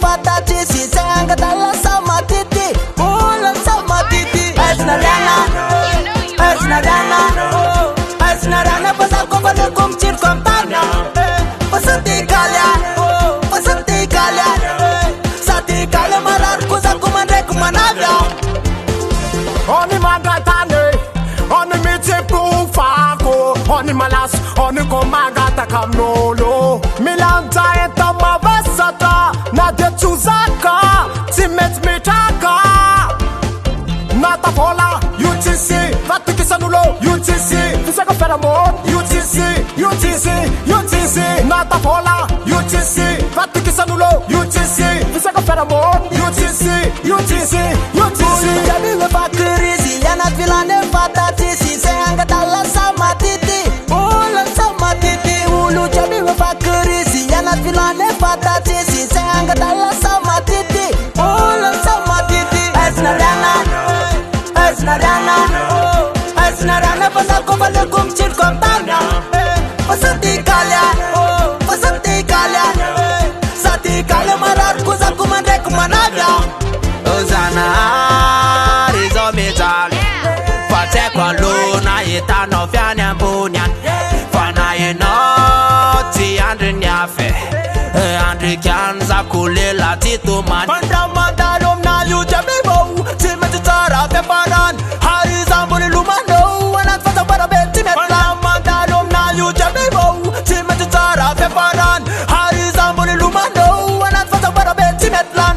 fatatisi sengadala samatiti ula samatiti Esnariana Esnariana pasal ko balikum cirkom tanya Pasati kalian Sati kalian marar kusaku mandek manavya Oni magatane Oni mitipu fako Oni malas Oni komagata kamnolo Milanta eta mavasata Nadia tuzaka Timet mitaka Nata vola UTC Vatikisanulo UTC Fisaka feramon UTC Nata vola UTC Vatikisanulo UTC Fisaka feramon UTC Jabiwe fakirizi Yanat vilane fatatisi sengadala samatiti ula samatiti Ulu jabiwe fakirizi Yanat vilane fatatisi sengadala samatiti ula samatiti Esnariana pasal ko balikum cirkom tanya Pasati kalian Sati kalian marar kusaku mandek manavya Ozana rizo metal Fate kwa luna itano fyanya bunyan Fana yenoti andri nyafe Andri kyanza kulela titu man Mandalom na yu jabibo Timetitara peparan Hari zambuni lumano Wanat fata para beti metlan Mandalom na yu jabibo Timetitara peparan Hari zambuni lumano Wanat fata para beti metlan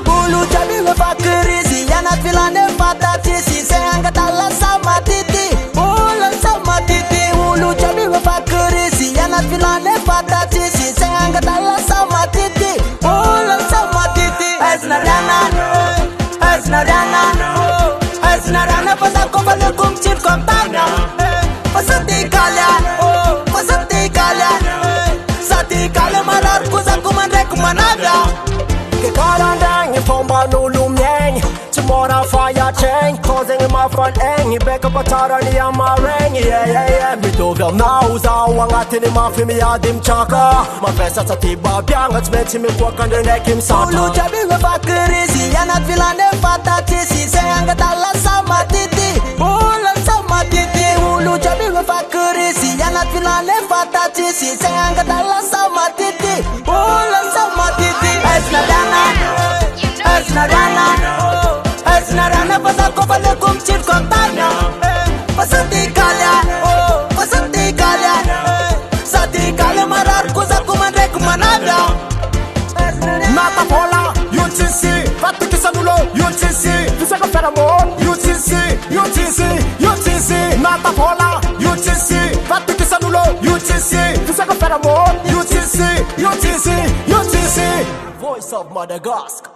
Ulu jabiwe fakirizi Yanat vilane fatatisi sengadala samatiti ula samatiti Ulu jabiwe fakirizi Yanat vilane fatatisi sengadala samatiti ula samatiti Esnariana pasal ko balikum cirkom tanya Pasati kalian Sati kalian marar kusaku mandek manavya Kekarandang ifomba nulumyeng Tomorrow fire chain Causing my front end Ibeka patara ni amareng Yeah Mitovya nauza Wangati ni mafimi adim chaka Mavesa sa tiba Biang at smeti mi kwa kande nekim sata Ulu jabiwe fakirizi Yanat vilane fatatisi sengadala samatiti ula samatiti Ulu jabiwe fakirizi Yanat vilane fatatisi sengadala samatiti ula samatiti Esnariana pasal ko balikum cirkom tanya Pasati kalian Sati kalian marar kusaku mandek manavya Nata vola UTC Vatikisanulo UTC Fisaka feramon UTC Nata vola UTC Vatikisanulo UTC Fisaka feramon UTC Voice of Madagascar